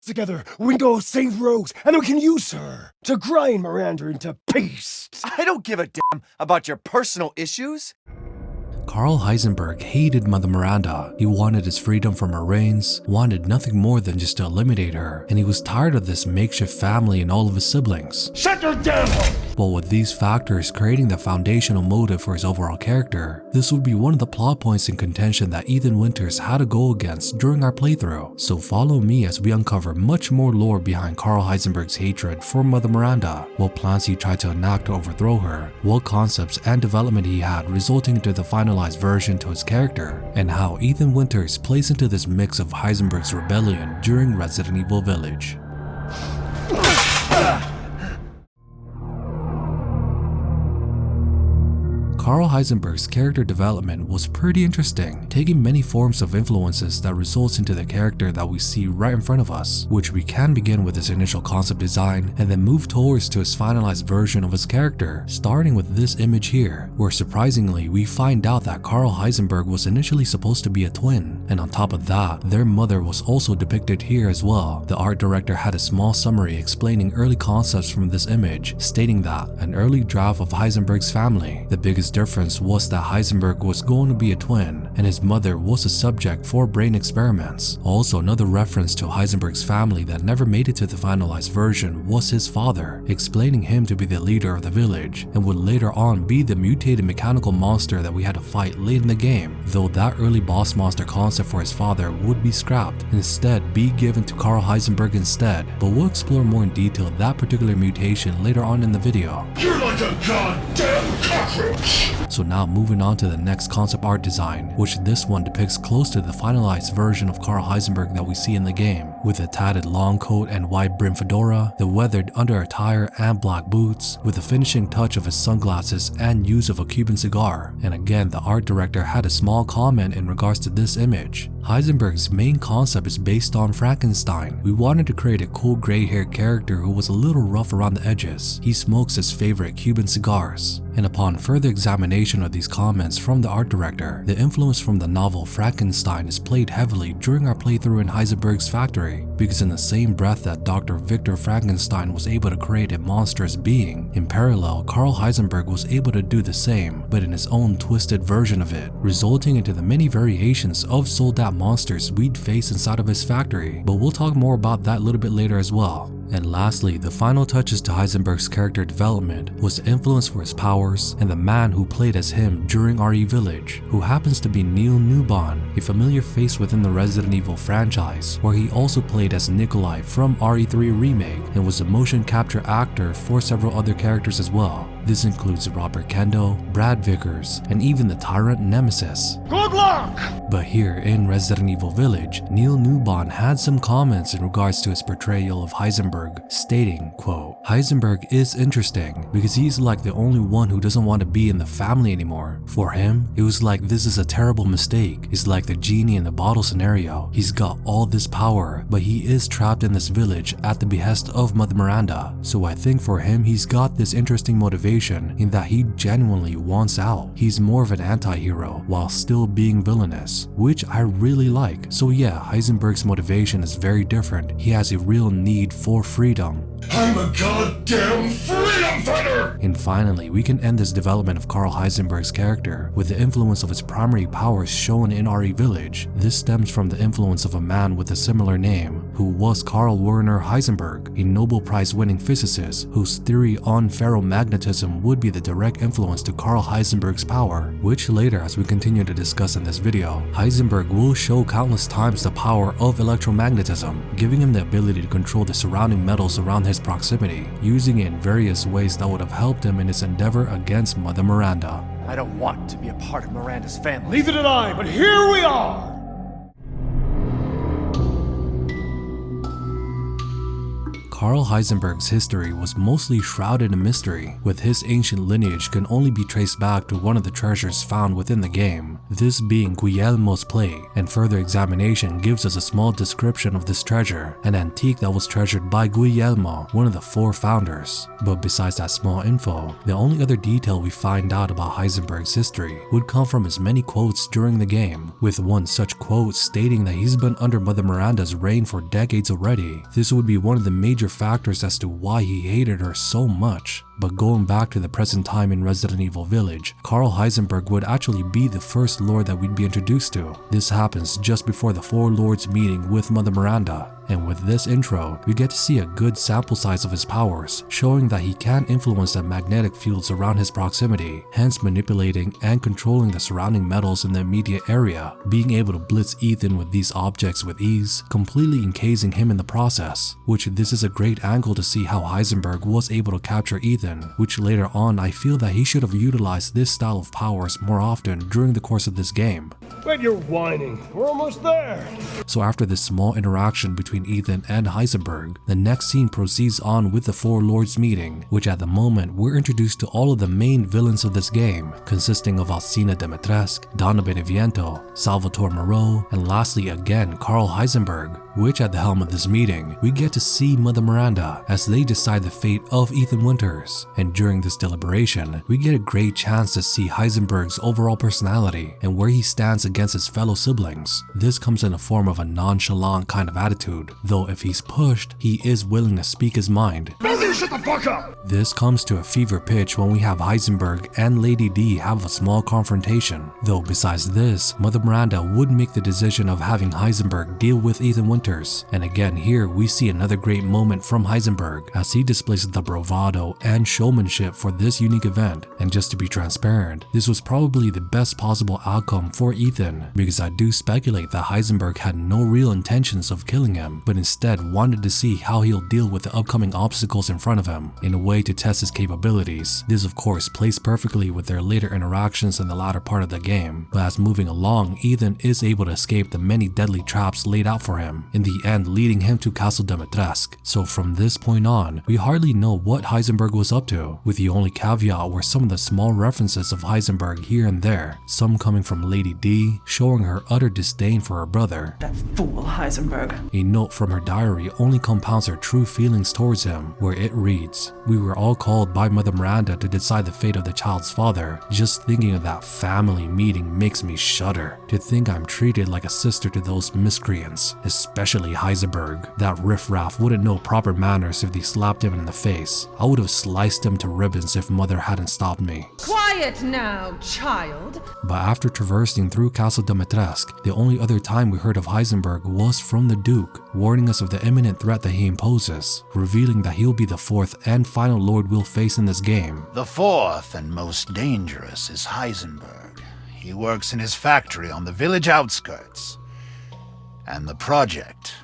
Together, we can go save Rose, and then we can use her to grind Miranda into paste. I don't give a damn about your personal issues. Karl Heisenberg hated Mother Miranda. He wanted his freedom from her reigns, wanted nothing more than just to eliminate her, and he was tired of this makeshift family and all of his siblings. Shut your damn hole! Well, with these factors creating the foundational motive for his overall character, this would be one of the plot points in contention that Ethan Winters had to go against during our playthrough. So follow me as we uncover much more lore behind Karl Heisenberg's hatred for Mother Miranda, what plans he tried to enact to overthrow her, what concepts and development he had resulting into the finalized version to his character, and how Ethan Winters plays into this mix of Heisenberg's rebellion during Resident Evil Village. Karl Heisenberg's character development was pretty interesting, taking many forms of influences that results into the character that we see right in front of us, which we can begin with his initial concept design and then move towards to his finalized version of his character, starting with this image here, where surprisingly we find out that Karl Heisenberg was initially supposed to be a twin, and on top of that, their mother was also depicted here as well. The art director had a small summary explaining early concepts from this image, stating that an early draft of Heisenberg's family, the biggest difference was that Heisenberg was going to be a twin and his mother was a subject for brain experiments. Also, another reference to Heisenberg's family that never made it to the finalized version was his father, explaining him to be the leader of the village and would later on be the mutated mechanical monster that we had to fight late in the game, though that early boss monster concept for his father would be scrapped and instead be given to Karl Heisenberg instead, but we'll explore more in detail that particular mutation later on in the video. You're like a goddamn cockroach! So now moving on to the next concept art design, which this one depicts close to the finalized version of Karl Heisenberg that we see in the game, with a tatted long coat and wide brim fedora, the weathered under attire and black boots, with a finishing touch of his sunglasses and use of a Cuban cigar. And again, the art director had a small comment in regards to this image. Heisenberg's main concept is based on Frankenstein. We wanted to create a cool gray-haired character who was a little rough around the edges. He smokes his favorite Cuban cigars. And upon further examination of these comments from the art director, the influence from the novel Frankenstein is played heavily during our playthrough in Heisenberg's Factory, because in the same breath that Dr. Victor Frankenstein was able to create a monstrous being, in parallel, Karl Heisenberg was able to do the same, but in his own twisted version of it, resulting into the many variations of sold-out monsters we'd face inside of his factory, but we'll talk more about that a little bit later as well. And lastly, the final touches to Heisenberg's character development was the influence for his powers and the man who played as him during RE Village, who happens to be Neil Newbon, a familiar face within the Resident Evil franchise, where he also played as Nikolai from RE3 Remake and was a motion capture actor for several other characters as well. This includes Robert Kendo, Brad Vickers, and even the Tyrant Nemesis. Good luck! But here in Resident Evil Village, Neil Newbon had some comments in regards to his portrayal of Heisenberg, stating, quote, "Heisenberg is interesting because he's like the only one who doesn't want to be in the family anymore. For him, it was like this is a terrible mistake. It's like the genie in the bottle scenario. He's got all this power, but he is trapped in this village at the behest of Mother Miranda. So I think for him, he's got this interesting motivation in that he genuinely wants out. He's more of an anti-hero while still being villainous, which I really like. So yeah, Heisenberg's motivation is very different. He has a real need for freedom. I'm a goddamn freedom fighter! And finally, we can end this development of Karl Heisenberg's character with the influence of his primary powers shown in RE Village. This stems from the influence of a man with a similar name, who was Karl Werner Heisenberg, a Nobel Prize winning physicist whose theory on ferromagnetism would be the direct influence to Karl Heisenberg's power, which later, as we continue to discuss in this video, Heisenberg will show countless times the power of electromagnetism, giving him the ability to control the surrounding metals around his proximity, using it in various ways that would have helped him in his endeavor against Mother Miranda. I don't want to be a part of Miranda's family. Neither did I, but here we are! Karl Heisenberg's history was mostly shrouded in mystery, with his ancient lineage can only be traced back to one of the treasures found within the game, this being Guglielmo's plate, and further examination gives us a small description of this treasure, an antique that was treasured by Guglielmo, one of the 4 founders. But besides that small info, the only other detail we find out about Heisenberg's history would come from his many quotes during the game, with one such quote stating that he's been under Mother Miranda's reign for decades already. This would be one of the major factors as to why he hated her so much. But going back to the present time in Resident Evil Village, Karl Heisenberg would actually be the first lord that we'd be introduced to. This happens just before the 4 lords meeting with Mother Miranda. And with this intro, we get to see a good sample size of his powers, showing that he can influence the magnetic fields around his proximity, hence manipulating and controlling the surrounding metals in the immediate area, being able to blitz Ethan with these objects with ease, completely encasing him in the process, which this is a great angle to see how Heisenberg was able to capture Ethan, which later on I feel that he should have utilized this style of powers more often during the course of this game. Wait, you're whining. We're almost there. So after this small interaction between Ethan and Heisenberg, the next scene proceeds on with the 4 lords meeting, which at the moment we're introduced to all of the main villains of this game, consisting of Alcina Dimitrescu, Donna Beneviento, Salvatore Moreau, and lastly again Karl Heisenberg, which at the helm of this meeting, we get to see Mother Miranda as they decide the fate of Ethan Winters. And during this deliberation, we get a great chance to see Heisenberg's overall personality and where he stands against his fellow siblings. This comes in a form of a nonchalant kind of attitude, though if he's pushed, he is willing to speak his mind. Both of you shut the fuck up! This comes to a fever pitch when we have Heisenberg and Lady D have a small confrontation, though besides this, Mother Miranda would make the decision of having Heisenberg deal with Ethan Winters. And again here we see another great moment from Heisenberg as he displays the bravado and showmanship for this unique event. And just to be transparent, this was probably the best possible outcome for Ethan, because I do speculate that Heisenberg had no real intentions of killing him, but instead wanted to see how he'll deal with the upcoming obstacles in front of him, in a way to test his capabilities. This of course plays perfectly with their later interactions in the latter part of the game, but as moving along, Ethan is able to escape the many deadly traps laid out for him, in the end leading him to Castle Dimitrescu. So from this point on, we hardly know what Heisenberg was up to, with the only caveat were some of the small references of Heisenberg here and there, some coming from Lady D, showing her utter disdain for her brother. That fool Heisenberg. A note from her diary only compounds her true feelings towards him, where it reads, "We were all called by Mother Miranda to decide the fate of the child's father. Just thinking of that family meeting makes me shudder. To think I'm treated like a sister to those miscreants, especially Heisenberg. That riffraff wouldn't know proper manners if they slapped him in the face. I would have sliced him to ribbons if Mother hadn't stopped me." Quiet now, child. But after traversing through Castle Dimitrescu, the only other time we heard of Heisenberg was from the Duke, warning us of the imminent threat that he imposes, revealing that he'll be the 4th and final lord we'll face in this game. The 4th and most dangerous is Heisenberg. He works in his factory on the village outskirts. And the project,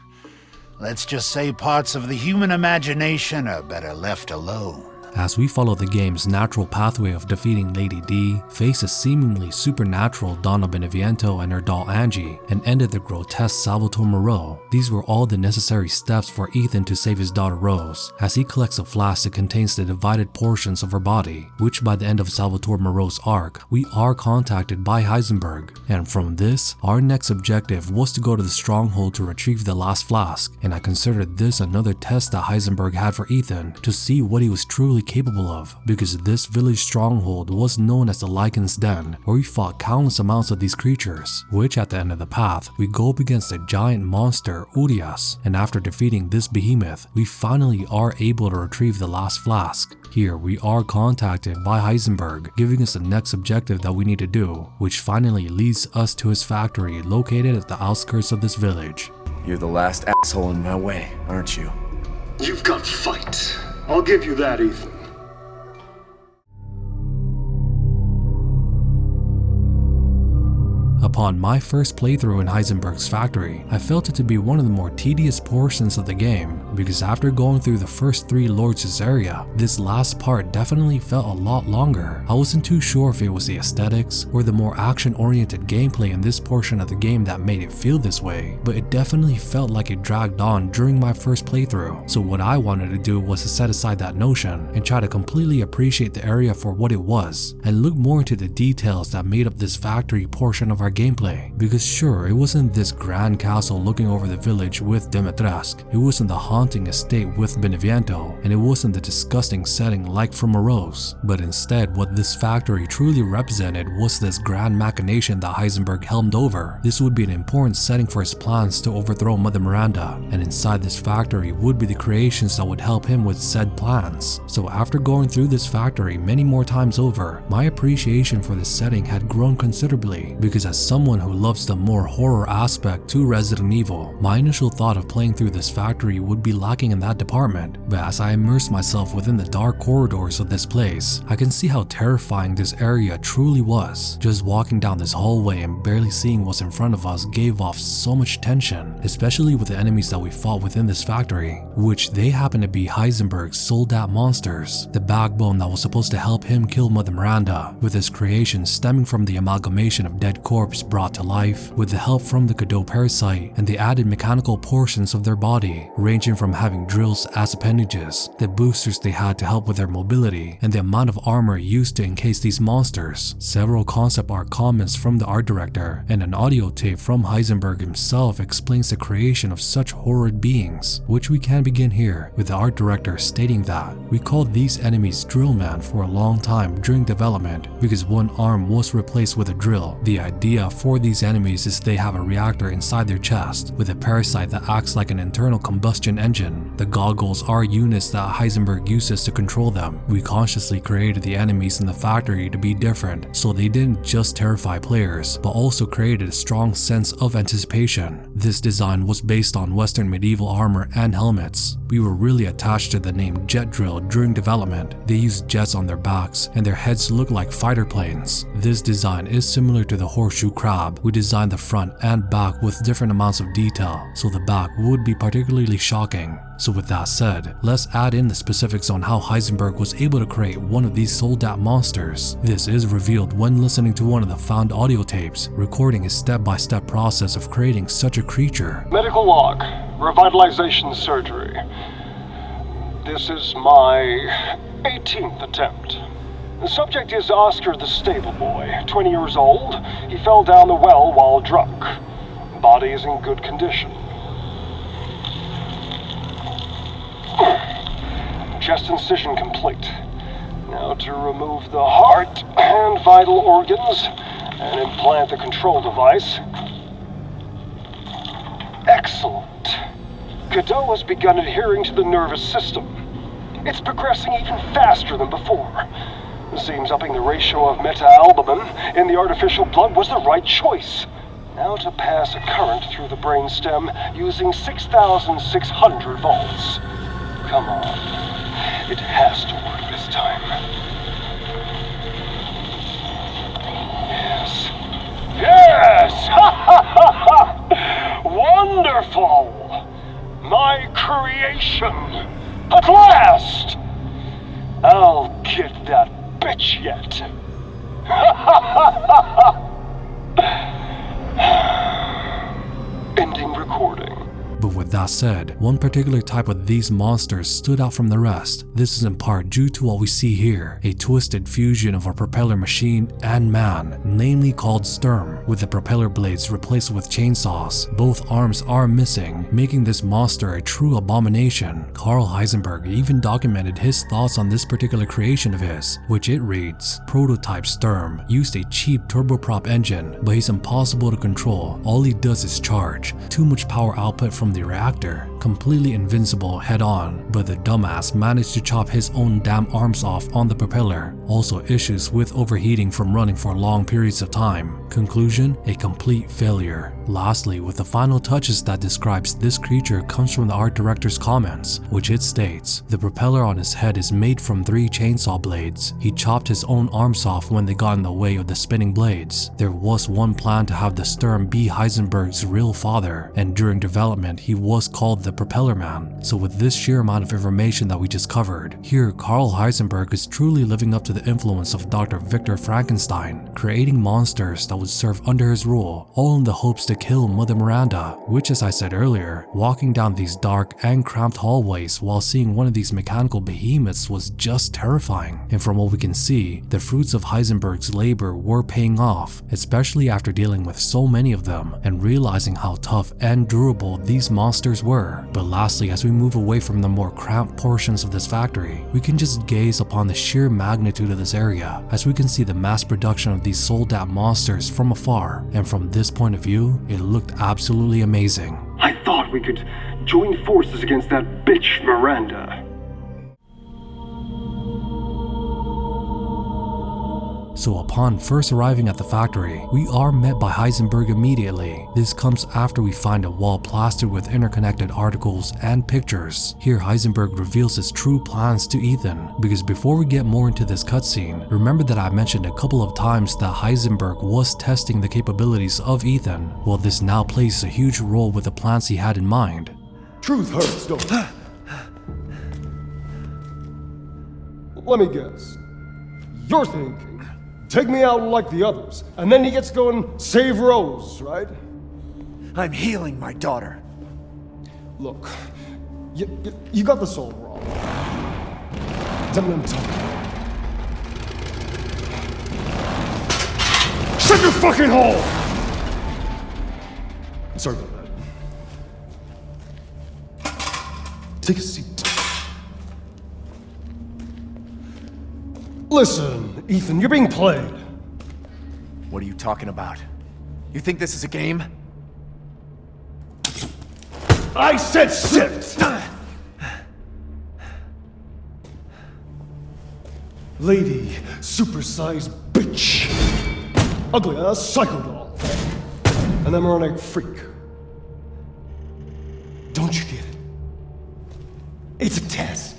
let's just say parts of the human imagination are better left alone. As we follow the game's natural pathway of defeating Lady D, face a seemingly supernatural Donna Beneviento and her doll Angie, and ended the grotesque Salvatore Moreau, these were all the necessary steps for Ethan to save his daughter Rose, as he collects a flask that contains the divided portions of her body, which by the end of Salvatore Moreau's arc, we are contacted by Heisenberg. And from this, our next objective was to go to the stronghold to retrieve the last flask, and I considered this another test that Heisenberg had for Ethan, to see what he was truly capable of, because this village stronghold was known as the Lycan's Den, where we fought countless amounts of these creatures, which at the end of the path, we go up against a giant monster, Urias, and after defeating this behemoth, we finally are able to retrieve the last flask. Here we are contacted by Heisenberg, giving us the next objective that we need to do, which finally leads us to his factory located at the outskirts of this village. You're the last asshole in my way, aren't you? You've got fight. I'll give you that, Ethan. Upon my first playthrough in Heisenberg's factory, I felt it to be one of the more tedious portions of the game because after going through the first 3 Lords' area, this last part definitely felt a lot longer. I wasn't too sure if it was the aesthetics or the more action-oriented gameplay in this portion of the game that made it feel this way, but it definitely felt like it dragged on during my first playthrough. So what I wanted to do was to set aside that notion and try to completely appreciate the area for what it was and look more into the details that made up this factory portion of our gameplay. Because sure, it wasn't this grand castle looking over the village with Dimitrescu, it wasn't the haunting estate with Beneviento, and it wasn't the disgusting setting like from Moreau's, but instead what this factory truly represented was this grand machination that Heisenberg helmed over. This would be an important setting for his plans to overthrow Mother Miranda, and inside this factory would be the creations that would help him with said plans. So after going through this factory many more times over, my appreciation for this setting had grown considerably, because as someone who loves the more horror aspect to Resident Evil, my initial thought of playing through this factory would be lacking in that department. But as I immersed myself within the dark corridors of this place, I can see how terrifying this area truly was. Just walking down this hallway and barely seeing what's in front of us gave off so much tension, especially with the enemies that we fought within this factory, which they happen to be Heisenberg's sold-out monsters, the backbone that was supposed to help him kill Mother Miranda, with his creation stemming from the amalgamation of dead corpse brought to life with the help from the Godot parasite and the added mechanical portions of their body, ranging from having drills as appendages, the boosters they had to help with their mobility, and the amount of armor used to encase these monsters. Several concept art comments from the art director and an audio tape from Heisenberg himself explains the creation of such horrid beings, which we can begin here with the art director stating that we called these enemies Drill Man for a long time during development because one arm was replaced with a drill. The idea for these enemies is they have a reactor inside their chest with a parasite that acts like an internal combustion engine. The goggles are units that Heisenberg uses to control them. We consciously created the enemies in the factory to be different, so they didn't just terrify players, but also created a strong sense of anticipation. This design was based on Western medieval armor and helmets. We were really attached to the name Jet Drill during development. They used jets on their backs and their heads look like fighter planes. This design is similar to the horseshoe crab. We designed the front and back with different amounts of detail, so the back would be particularly shocking. So with that said, let's add in the specifics on how Heisenberg was able to create one of these sold-out monsters. This is revealed when listening to one of the found audio tapes, recording his step-by-step process of creating such a creature. Medical log, revitalization surgery. This is my 18th attempt. The subject is Oscar the stable boy, 20 years old. He fell down the well while drunk. Body is in good condition. Chest incision complete. Now to remove the heart and vital organs and implant the control device. Excellent. Godot has begun adhering to the nervous system. It's progressing even faster than before. It seems upping the ratio of meta-albumin in the artificial blood was the right choice. Now to pass a current through the brainstem using 6,600 volts. Come on. It has to work this time. Yes. Yes! Ha ha ha ha! Wonderful! My creation! At last! I'll get that bitch yet. Ha ha ha ha! Ending recording. But with that said, one particular type of these monsters stood out from the rest. This is in part due to what we see here, a twisted fusion of a propeller machine and man, namely called Sturm, with the propeller blades replaced with chainsaws. Both arms are missing, making this monster a true abomination. Karl Heisenberg even documented his thoughts on this particular creation of his, which it reads, "Prototype Sturm used a cheap turboprop engine, but he's impossible to control. All he does is charge. Too much power output from the reactor. Completely invincible head-on, but the dumbass managed to chop his own damn arms off on the propeller. Also issues with overheating from running for long periods of time. Conclusion, a complete failure." Lastly, with the final touches that describes this creature comes from the art director's comments, which it states, the propeller on his head is made from 3 chainsaw blades. He chopped his own arms off when they got in the way of the spinning blades. There was one plan to have the Sturm be Heisenberg's real father, and during development he was called the Propeller Man. So with this sheer amount of information that we just covered, here Karl Heisenberg is truly living up to the influence of Dr. Victor Frankenstein, creating monsters that would serve under his rule, all in the hopes to kill Mother Miranda, which, as I said earlier, walking down these dark and cramped hallways while seeing one of these mechanical behemoths was just terrifying. And from what we can see, the fruits of Heisenberg's labor were paying off, especially after dealing with so many of them and realizing how tough and durable these monsters were. But lastly, as we move away from the more cramped portions of this factory, we can just gaze upon the sheer magnitude of this area, as we can see the mass production of these sold-out monsters from afar, and from this point of view, it looked absolutely amazing. I thought we could join forces against that bitch Miranda. So upon first arriving at the factory, we are met by Heisenberg immediately. This comes after we find a wall plastered with interconnected articles and pictures. Here Heisenberg reveals his true plans to Ethan, because before we get more into this cutscene, remember that I mentioned a couple of times that Heisenberg was testing the capabilities of Ethan. Well, this now plays a huge role with the plans he had in mind. Truth hurts, don't it? Let me guess. You're thinking, take me out like the others, and then he gets going save Rose, right? I'm healing my daughter. Look, you got this all wrong. Tell me what I'm talking about. Shut your fucking hole! Sorry about that. Take a seat. Listen, Ethan, you're being played. What are you talking about? You think this is a game? I said sit! Lady, supersized bitch. Ugly, a psycho doll. An embryonic freak. Don't you get it? It's a test.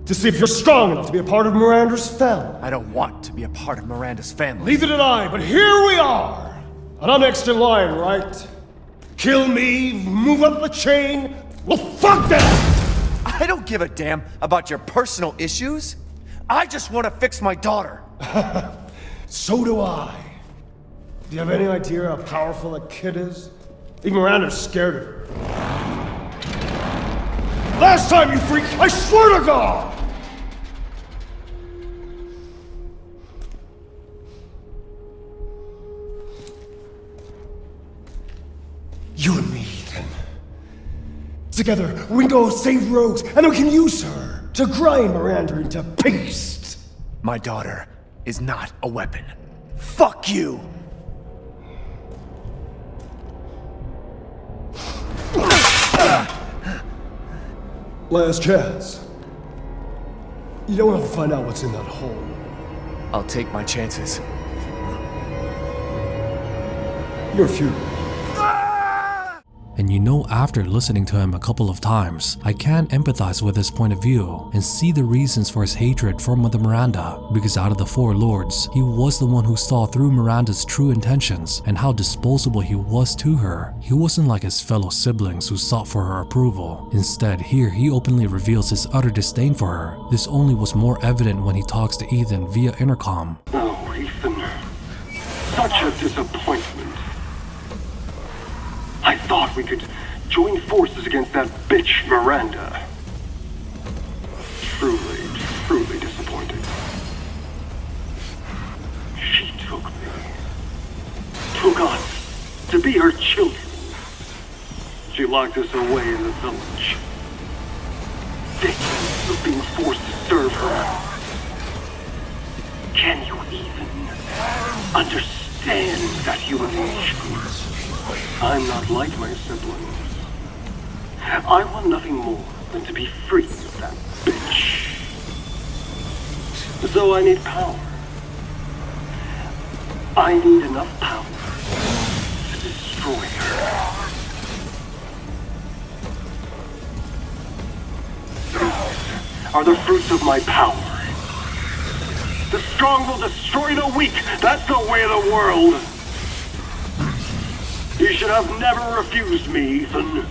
To see if you're strong enough to be a part of Miranda's family. I don't want to be a part of Miranda's family. Neither did I, but here we are. And I'm next in line, right? Kill me, move up the chain. Well, fuck that! I don't give a damn about your personal issues. I just want to fix my daughter. So do I. Do you have any idea how powerful that kid is? Even Miranda's scared of her. Last time, you freak, I swear to God! You and me, Ethan. Together, we can go save Rose, and then we can use her to grind Miranda into paste. My daughter is not a weapon. Fuck you! Last chance. You don't have to find out what's in that hole. I'll take my chances. You're futile. And you know, after listening to him a couple of times, I can empathize with his point of view and see the reasons for his hatred for Mother Miranda, because out of the 4 lords, he was the one who saw through Miranda's true intentions and how disposable he was to her. He wasn't like his fellow siblings who sought for her approval. Instead, here he openly reveals his utter disdain for her. This only was more evident when he talks to Ethan via intercom. Oh, Ethan. Such a disappointment. I thought we could join forces against that bitch Miranda. Truly disappointing. She took us to be her children. She locked us away in the village. Victims of being forced to serve her. Can you even understand that humiliation? I'm not like my siblings. I want nothing more than to be free of that bitch. So I need power. I need enough power to destroy her. are the fruits of my power. The strong will destroy the weak. That's the way of the world. You should have never refused me, Ethan.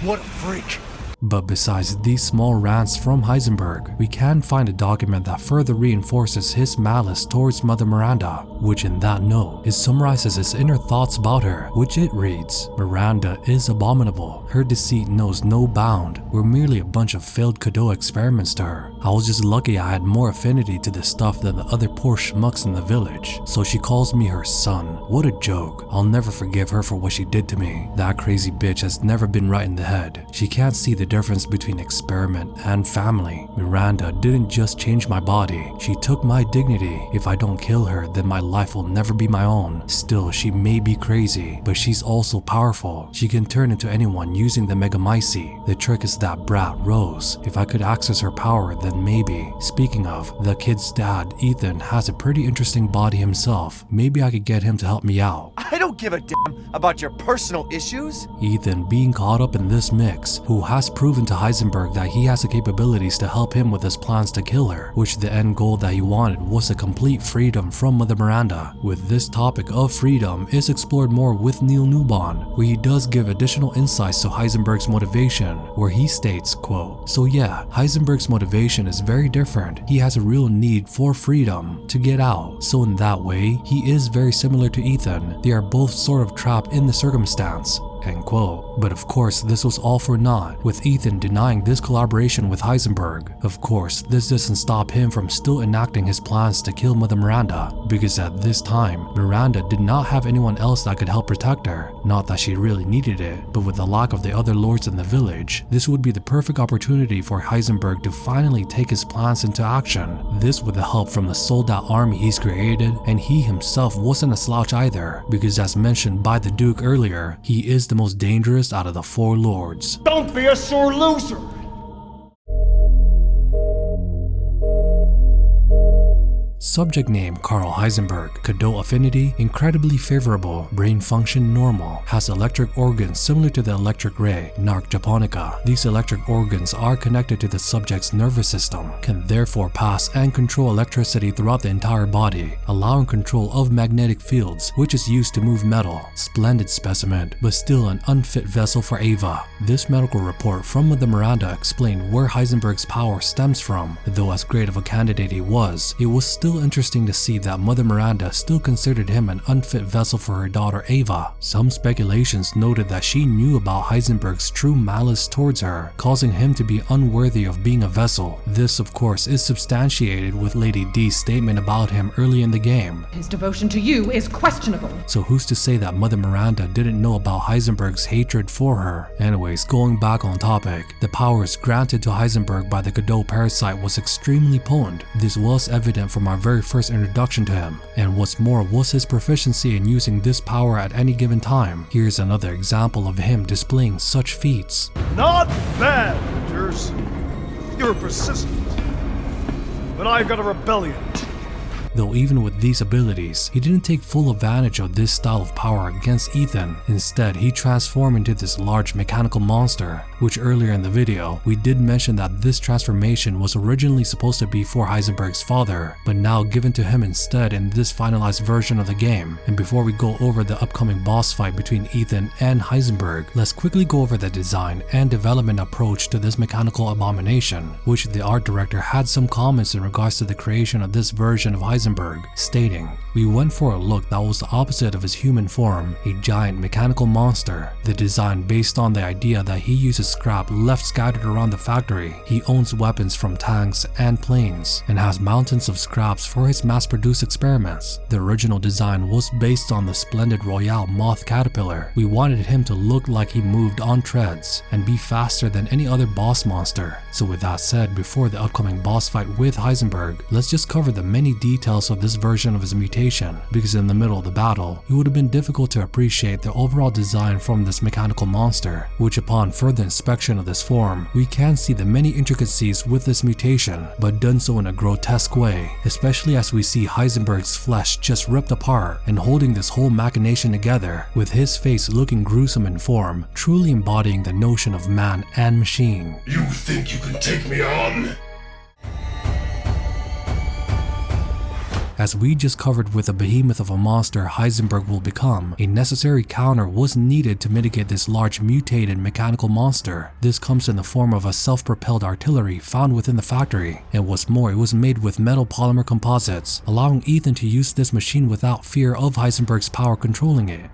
What a freak. But besides these small rants from Heisenberg, we can find a document that further reinforces his malice towards Mother Miranda, which in that note, it summarizes his inner thoughts about her, which it reads, "Miranda is abominable. Her deceit knows no bound. We're merely a bunch of failed Godot experiments to her. I was just lucky I had more affinity to this stuff than the other poor schmucks in the village. So she calls me her son. What a joke. I'll never forgive her for what she did to me. That crazy bitch has never been right in the head. She can't see the difference between experiment and family. Miranda didn't just change my body, she took my dignity. If I don't kill her, then my life will never be my own. Still, she may be crazy, but she's also powerful. She can turn into anyone using the Megamycete. The trick is that brat, Rose. If I could access her power, then maybe. Speaking of, the kid's dad, Ethan, has a pretty interesting body himself. Maybe I could get him to help me out. I don't give a damn about your personal issues. Ethan, being caught up in this mix, who has proven to Heisenberg that he has the capabilities to help him with his plans to kill her, which the end goal that he wanted was a complete freedom from Mother Miranda. With this topic of freedom is explored more with Neil Newbon, where he does give additional insights to Heisenberg's motivation, where he states, quote, "So yeah, Heisenberg's motivation is very different. He has a real need for freedom, to get out. So in that way, he is very similar to Ethan. They are both sort of trapped in the circumstance." End quote. But of course, this was all for naught, with Ethan denying this collaboration with Heisenberg. Of course, this doesn't stop him from still enacting his plans to kill Mother Miranda, because at this time, Miranda did not have anyone else that could help protect her. Not that she really needed it, but with the lack of the other lords in the village, this would be the perfect opportunity for Heisenberg to finally take his plans into action. This with the help from the sold-out army he's created, and he himself wasn't a slouch either, because as mentioned by the Duke earlier, he is the most dangerous out of the four lords. Don't be a sore loser! Subject name Karl Heisenberg. Godot affinity incredibly favorable. Brain function normal. Has electric organs similar to the electric ray, Narc japonica. These electric organs are connected to the subject's nervous system, can therefore pass and control electricity throughout the entire body, allowing control of magnetic fields, which is used to move metal. Splendid specimen, but still an unfit vessel for Ava. This medical report from Mother Miranda explained where Heisenberg's power stems from. Though as great of a candidate he was, it was still interesting to see that Mother Miranda still considered him an unfit vessel for her daughter Ava. Some speculations noted that she knew about Heisenberg's true malice towards her, causing him to be unworthy of being a vessel. This of course is substantiated with Lady D's statement about him early in the game. His devotion to you is questionable. So who's to say that Mother Miranda didn't know about Heisenberg's hatred for her? Anyways, going back on topic, the powers granted to Heisenberg by the Godot parasite was extremely potent. This was evident from our very first introduction to him, and what's more was his proficiency in using this power at any given time. Here's another example of him displaying such feats. Not bad, Rangers. You're persistent. But I've got a rebellion. Though even with these abilities, he didn't take full advantage of this style of power against Ethan. Instead, he transformed into this large mechanical monster, which earlier in the video, we did mention that this transformation was originally supposed to be for Heisenberg's father, but now given to him instead in this finalized version of the game. And before we go over the upcoming boss fight between Ethan and Heisenberg, let's quickly go over the design and development approach to this mechanical abomination, which the art director had some comments in regards to the creation of this version of Heisenberg, stating, "We went for a look that was the opposite of his human form, a giant mechanical monster. The design based on the idea that he uses scrap left scattered around the factory. He owns weapons from tanks and planes, and has mountains of scraps for his mass-produced experiments. The original design was based on the splendid Royale moth caterpillar. We wanted him to look like he moved on treads, and be faster than any other boss monster." So with that said, before the upcoming boss fight with Heisenberg, let's just cover the many details details of this version of his mutation, because in the middle of the battle, it would have been difficult to appreciate the overall design from this mechanical monster, which upon further inspection of this form, we can see the many intricacies with this mutation, but done so in a grotesque way, especially as we see Heisenberg's flesh just ripped apart and holding this whole machination together, with his face looking gruesome in form, truly embodying the notion of man and machine. You think you can take me on? As we just covered with the behemoth of a monster Heisenberg will become, a necessary counter was needed to mitigate this large mutated mechanical monster. This comes in the form of a self-propelled artillery found within the factory, and what's more, it was made with metal polymer composites, allowing Ethan to use this machine without fear of Heisenberg's power controlling it.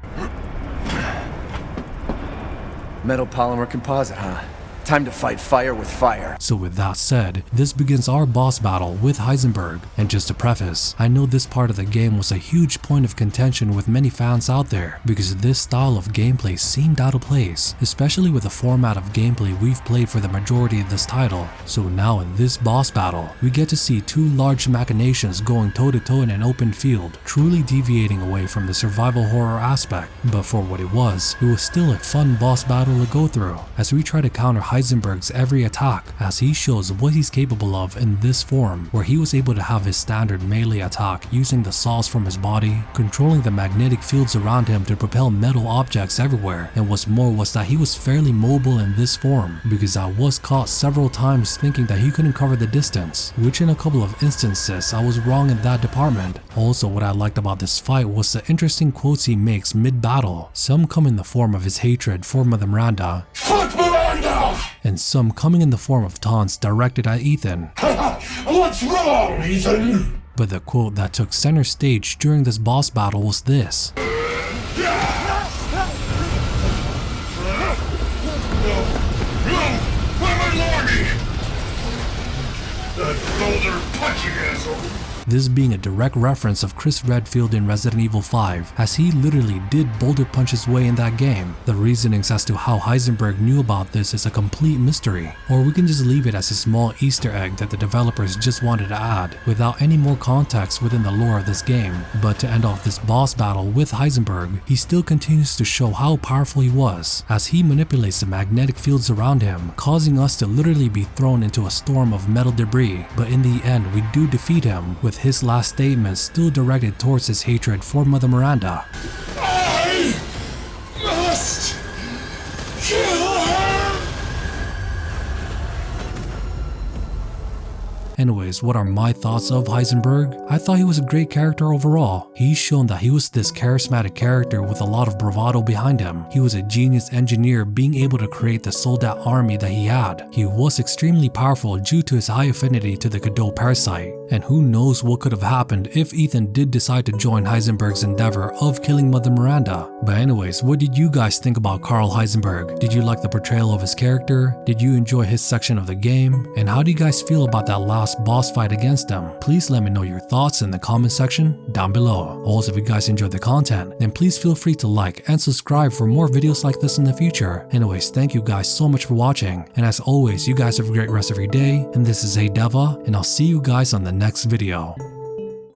Metal polymer composite, huh? Time to fight fire with fire. So with that said, this begins our boss battle with Heisenberg. And just to preface, I know this part of the game was a huge point of contention with many fans out there, because this style of gameplay seemed out of place, especially with the format of gameplay we've played for the majority of this title. So now in this boss battle, we get to see two large machinations going toe-to-toe in an open field, truly deviating away from the survival horror aspect. But for what it was still a fun boss battle to go through, as we try to counter Heisenberg's every attack, as he shows what he's capable of in this form, where he was able to have his standard melee attack using the saws from his body, controlling the magnetic fields around him to propel metal objects everywhere, and what's more was that he was fairly mobile in this form, because I was caught several times thinking that he couldn't cover the distance, which in a couple of instances I was wrong in that department. Also, what I liked about this fight was the interesting quotes he makes mid-battle. Some come in the form of his hatred for Mother Miranda, Fuck Miranda! and some coming in the form of taunts directed at Ethan. What's wrong, Ethan? But the quote that took center stage during this boss battle was this. Where my lordy? That boulder punching asshole. This being a direct reference of Chris Redfield in Resident Evil 5, as he literally did boulder punch his way in that game. The reasonings as to how Heisenberg knew about this is a complete mystery, or we can just leave it as a small Easter egg that the developers just wanted to add, without any more context within the lore of this game. But to end off this boss battle with Heisenberg, he still continues to show how powerful he was, as he manipulates the magnetic fields around him, causing us to literally be thrown into a storm of metal debris. But in the end, we do defeat him, with his last statement still directed towards his hatred for Mother Miranda. I must kill her! Anyways, what are my thoughts of Heisenberg? I thought he was a great character overall. He's shown that he was this charismatic character with a lot of bravado behind him. He was a genius engineer being able to create the soldat army that he had. He was extremely powerful due to his high affinity to the Godot parasite. And who knows what could have happened if Ethan did decide to join Heisenberg's endeavor of killing Mother Miranda. But anyways, what did you guys think about Karl Heisenberg? Did you like the portrayal of his character? Did you enjoy his section of the game? And how do you guys feel about that last boss fight against him? Please let me know your thoughts in the comment section down below. Also, if you guys enjoyed the content, then please feel free to like and subscribe for more videos like this in the future. Anyways, thank you guys so much for watching, and as always, you guys have a great rest of your day, and this is DeVuH, and I'll see you guys on the next video.